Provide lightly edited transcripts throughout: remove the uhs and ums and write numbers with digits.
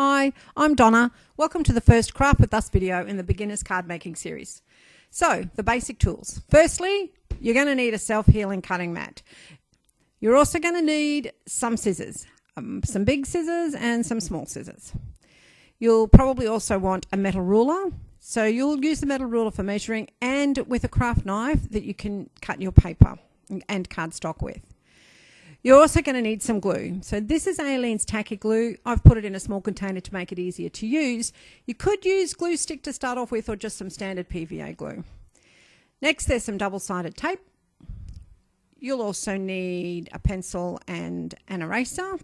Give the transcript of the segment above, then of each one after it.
Hi, I'm Donna. Welcome to the first Craft With Us video in the Beginner's Card Making series. So, the basic tools. Firstly, you're going to need a self-healing cutting mat. You're also going to need some scissors, some big scissors and some small scissors. You'll probably also want a metal ruler. So you'll use the metal ruler for measuring, and with a craft knife that you can cut your paper and cardstock with. You're also going to need some glue. So this is Aleene's Tacky Glue. I've put it in a small container to make it easier to use. You could use glue stick to start off with, or just some standard PVA glue. Next, there's some double-sided tape. You'll also need a pencil and an eraser.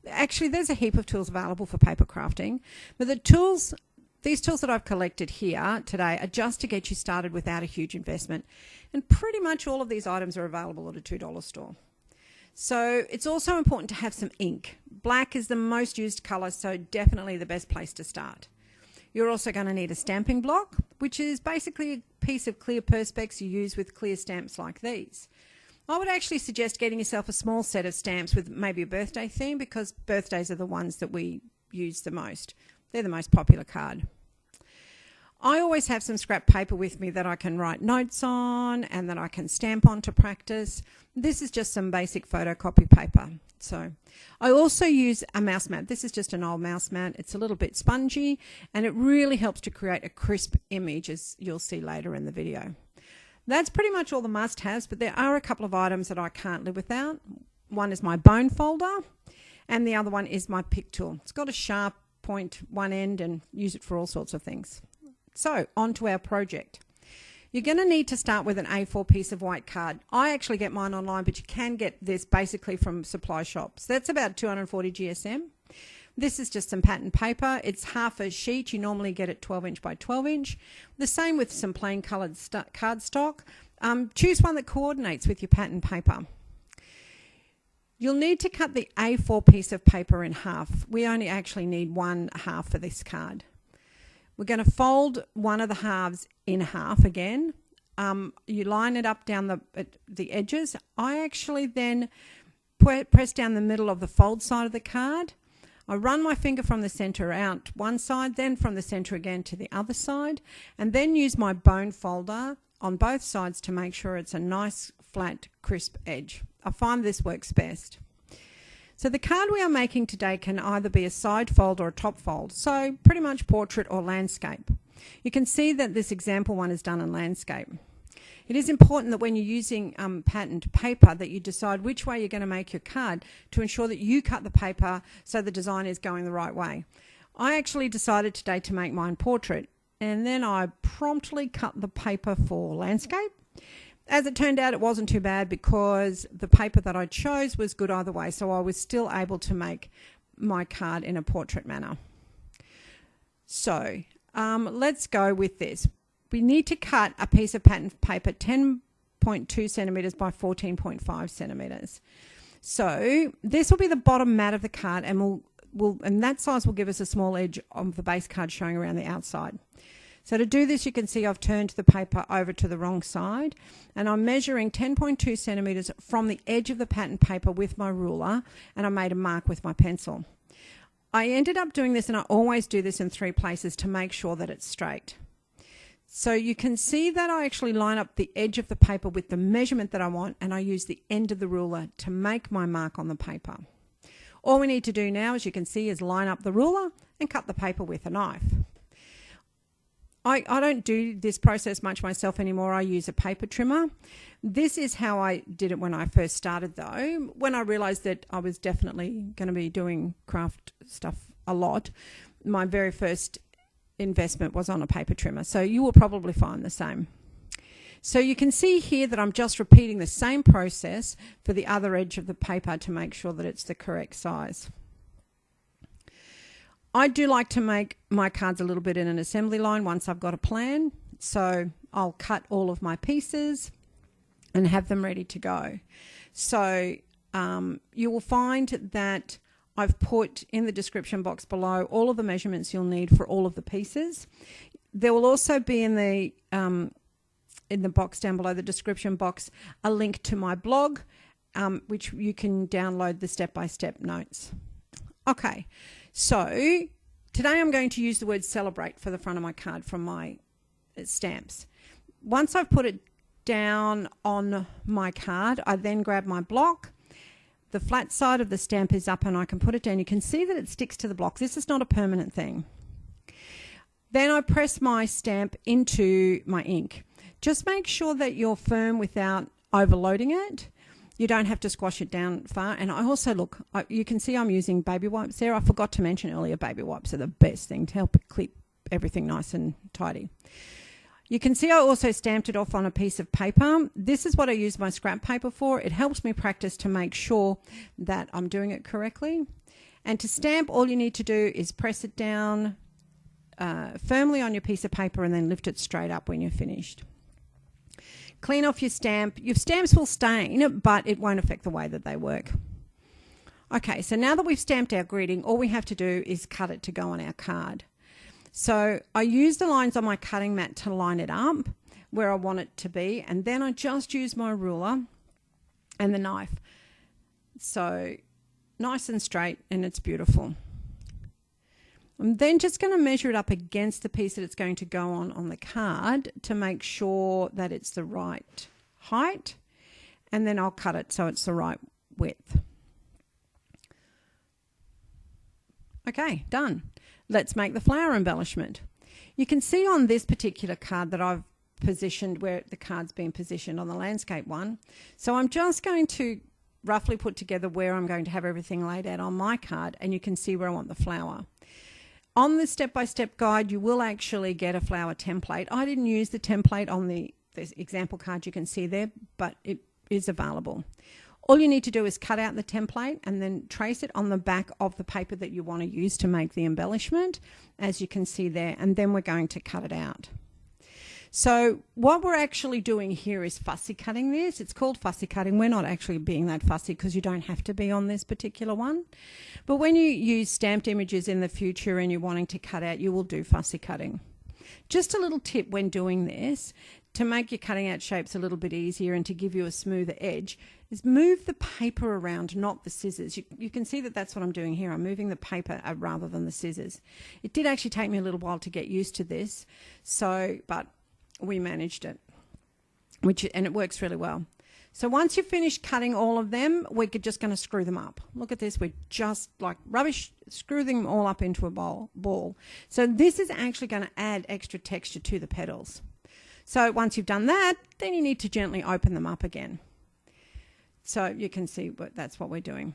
Actually, there's a heap of tools available for paper crafting, but these tools that I've collected here today are just to get you started without a huge investment. And pretty much all of these items are available at a $2 store. So it's also important to have some ink. Black is the most used colour, so definitely the best place to start. You're also going to need a stamping block, which is basically a piece of clear perspex you use with clear stamps like these. I would actually suggest getting yourself a small set of stamps with maybe a birthday theme, because birthdays are the ones that we use the most. They're the most popular card. I always have some scrap paper with me that I can write notes on and that I can stamp on to practice. This is just some basic photocopy paper. So I also use a mouse mat. This is just an old mouse mat. It's a little bit spongy and it really helps to create a crisp image, as you'll see later in the video. That's pretty much all the must-haves, but there are a couple of items that I can't live without. One is my bone folder and the other one is my pick tool. It's got a sharp point one end and use it for all sorts of things. So, on to our project. You're going to need to start with an A4 piece of white card. I actually get mine online, but you can get this basically from supply shops. That's about 240 GSM. This is just some pattern paper. It's half a sheet. You normally get it 12 inch by 12 inch. The same with some plain coloured cardstock. Choose one that coordinates with your pattern paper. You'll need to cut the A4 piece of paper in half. We only actually need one half for this card. We're going to fold one of the halves in half again. You line it up down the edges. I actually then press down the middle of the fold side of the card. I run my finger from the centre out one side, then from the centre again to the other side, and then use my bone folder on both sides to make sure it's a nice, flat, crisp edge. I find this works best. So the card we are making today can either be a side fold or a top fold, so pretty much portrait or landscape. You can see that this example one is done in landscape. It is important that when you're using patterned paper that you decide which way you're going to make your card to ensure that you cut the paper so the design is going the right way. I actually decided today to make mine portrait, and then I promptly cut the paper for landscape. As it turned out, it wasn't too bad because the paper that I chose was good either way, so I was still able to make my card in a portrait manner. So let's go with this. We need to cut a piece of pattern paper 10.2 centimetres by 14.5 centimetres. So this will be the bottom mat of the card, and and that size will give us a small edge of the base card showing around the outside. So to do this, you can see I've turned the paper over to the wrong side, and I'm measuring 10.2 centimetres from the edge of the pattern paper with my ruler, and I made a mark with my pencil. I ended up doing this, and I always do this in 3 places to make sure that it's straight. So you can see that I actually line up the edge of the paper with the measurement that I want, and I use the end of the ruler to make my mark on the paper. All we need to do now, as you can see, is line up the ruler and cut the paper with a knife. I don't do this process much myself anymore. I use a paper trimmer. This is how I did it when I first started, though. When I realised that I was definitely going to be doing craft stuff a lot, my very first investment was on a paper trimmer. So you will probably find the same. So you can see here that I'm just repeating the same process for the other edge of the paper to make sure that it's the correct size. I do like to make my cards a little bit in an assembly line once I've got a plan. So I'll cut all of my pieces and have them ready to go. So you will find that I've put in the description box below all of the measurements you'll need for all of the pieces. There will also be in the box down below, the description box, a link to my blog, which you can download the step-by-step notes. Okay, So today I'm going to use the word celebrate for the front of my card from my stamps. Once I've put it down on my card, I then grab my block. The flat side of the stamp is up and I can put it down. You can see that it sticks to the block. This is not a permanent thing. Then I press my stamp into my ink. Just make sure that you're firm without overloading it. You don't have to squash it down far. And I also, look, you can see I'm using baby wipes there. I forgot to mention earlier, baby wipes are the best thing to help clip everything nice and tidy. You can see I also stamped it off on a piece of paper. This is what I use my scrap paper for. It helps me practice to make sure that I'm doing it correctly. And to stamp, all you need to do is press it down firmly on your piece of paper and then lift it straight up when you're finished. Clean off your stamp. Your stamps will stain, but it won't affect the way that they work. Okay, so now that we've stamped our greeting, all we have to do is cut it to go on our card. So I use the lines on my cutting mat to line it up where I want it to be, and then I just use my ruler and the knife. So nice and straight, and it's beautiful. I'm then just going to measure it up against the piece that it's going to go on the card to make sure that it's the right height, and then I'll cut it so it's the right width. Okay, done. Let's make the flower embellishment. You can see on this particular card that I've positioned where the card's been positioned on the landscape one. So I'm just going to roughly put together where I'm going to have everything laid out on my card, and you can see where I want the flower. On the step-by-step guide, you will actually get a flower template. I didn't use the template on the example card you can see there, but it is available. All you need to do is cut out the template and then trace it on the back of the paper that you want to use to make the embellishment, as you can see there, and then we're going to cut it out. So what we're actually doing here is fussy cutting this. It's called fussy cutting. We're not actually being that fussy because you don't have to be on this particular one. But when you use stamped images in the future and you're wanting to cut out, you will do fussy cutting. Just a little tip when doing this, to make your cutting out shapes a little bit easier and to give you a smoother edge, is move the paper around, not the scissors. You can see that that's what I'm doing here. I'm moving the paper rather than the scissors. It did actually take me a little while to get used to this, but we managed it, and it works really well. So once you've finished cutting all of them, we're just going to screw them up. Look at this. We're just like rubbish, screw them all up into a ball. So this is actually going to add extra texture to the petals. So once you've done that, then you need to gently open them up again. So you can see that's what we're doing.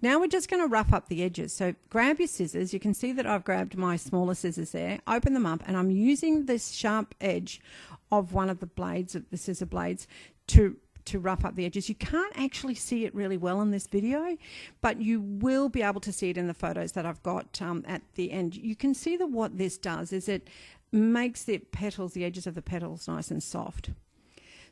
Now we're just going to rough up the edges. So grab your scissors. You can see that I've grabbed my smaller scissors there, open them up, and I'm using this sharp edge of one of the blades, of the scissor blades, to rough up the edges. You can't actually see it really well in this video, but you will be able to see it in the photos that I've got at the end. You can see that what this does is it makes the petals, the edges of the petals, nice and soft.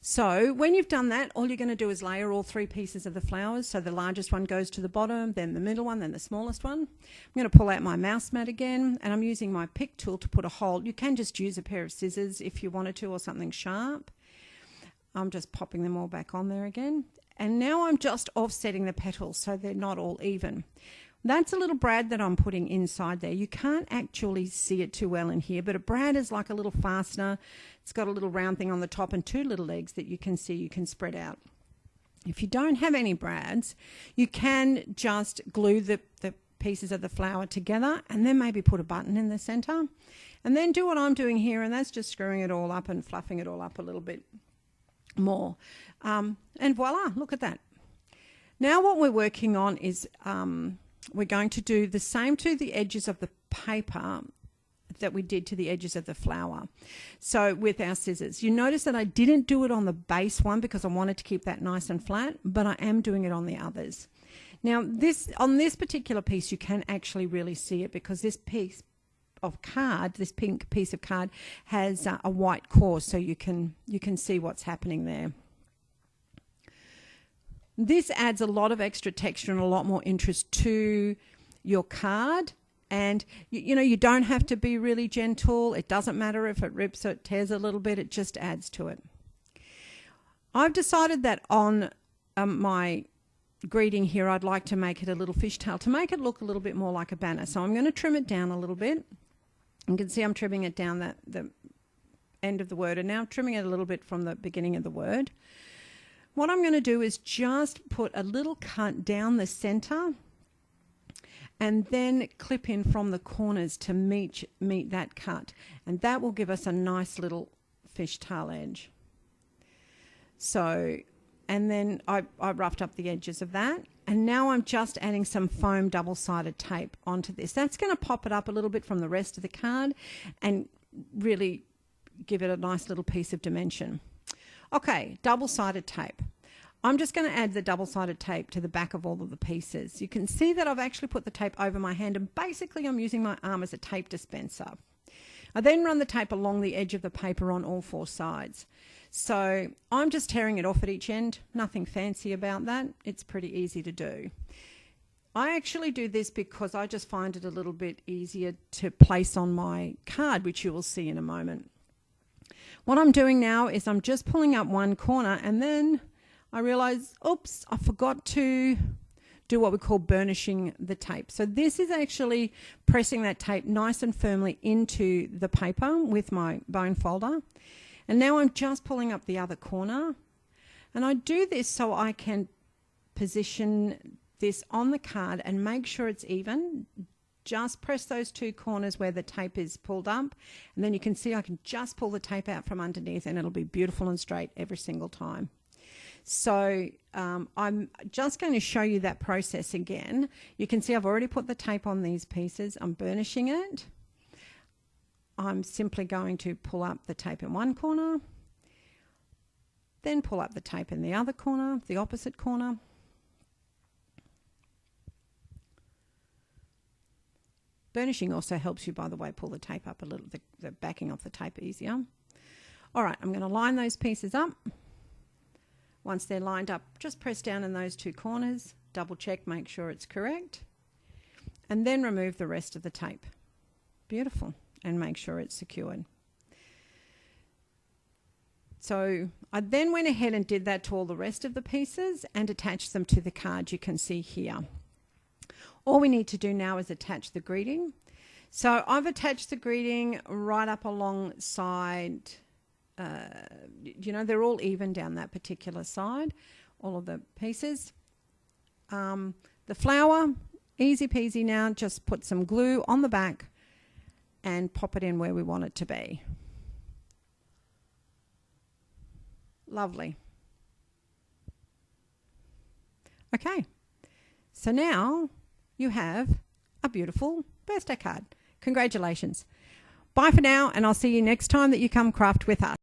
So when you've done that, all you're going to do is layer all three pieces of the flowers. So the largest one goes to the bottom, then the middle one, then the smallest one. I'm going to pull out my mouse mat again, and I'm using my pick tool to put a hole. You can just use a pair of scissors if you wanted to, or something sharp. I'm just popping them all back on there again. And now I'm just offsetting the petals so they're not all even. That's a little brad that I'm putting inside there. You can't actually see it too well in here, but a brad is like a little fastener. It's got a little round thing on the top and two little legs that you can see you can spread out. If you don't have any brads, you can just glue the pieces of the flower together and then maybe put a button in the center. And then do what I'm doing here, and that's just screwing it all up and fluffing it all up a little bit more. And voila, look at that. Now what we're working on is we're going to do the same to the edges of the paper that we did to the edges of the flower. So with our scissors, you notice that I didn't do it on the base one because I wanted to keep that nice and flat, but I am doing it on the others. Now on this particular piece, you can actually really see it because this piece of card, this pink piece of card, has a white core, so you can see what's happening there. This adds a lot of extra texture and a lot more interest to your card. And, you know, you don't have to be really gentle. It doesn't matter if it rips or it tears a little bit. It just adds to it. I've decided that on my greeting here, I'd like to make it a little fishtail to make it look a little bit more like a banner. So I'm going to trim it down a little bit. You can see I'm trimming it down the end of the word, and now I'm trimming it a little bit from the beginning of the word. What I'm going to do is just put a little cut down the center and then clip in from the corners to meet that cut, and that will give us a nice little fishtail edge. So, and then I roughed up the edges of that, and now I'm just adding some foam double-sided tape onto this. That's going to pop it up a little bit from the rest of the card and really give it a nice little piece of dimension. Okay, double-sided tape. I'm just going to add the double-sided tape to the back of all of the pieces. You can see that I've actually put the tape over my hand, and basically I'm using my arm as a tape dispenser. I then run the tape along the edge of the paper on all four sides. So I'm just tearing it off at each end. Nothing fancy about that. It's pretty easy to do. I actually do this because I just find it a little bit easier to place on my card, which you will see in a moment. What I'm doing now is I'm just pulling up one corner, and then I realize, oops, I forgot to do what we call burnishing the tape. So this is actually pressing that tape nice and firmly into the paper with my bone folder. And now I'm just pulling up the other corner. And I do this so I can position this on the card and make sure it's even. Just press those two corners where the tape is pulled up, and then you can see I can just pull the tape out from underneath, and it'll be beautiful and straight every single time. So I'm just going to show you that process again. You can see I've already put the tape on these pieces. I'm burnishing it. I'm simply going to pull up the tape in one corner, then pull up the tape in the other corner, the opposite corner. Burnishing also helps you, by the way, pull the tape up a little, the backing off the tape easier. All right, I'm going to line those pieces up. Once they're lined up, just press down in those two corners, double check, make sure it's correct, and then remove the rest of the tape. Beautiful, and make sure it's secured. So I then went ahead and did that to all the rest of the pieces and attached them to the card you can see here. All we need to do now is attach the greeting. So I've attached the greeting right up alongside, you know, they're all even down that particular side, all of the pieces. The flower, easy peasy now, just put some glue on the back and pop it in where we want it to be. Lovely. Okay, so now you have a beautiful birthday card. Congratulations. Bye for now, and I'll see you next time that you come craft with us.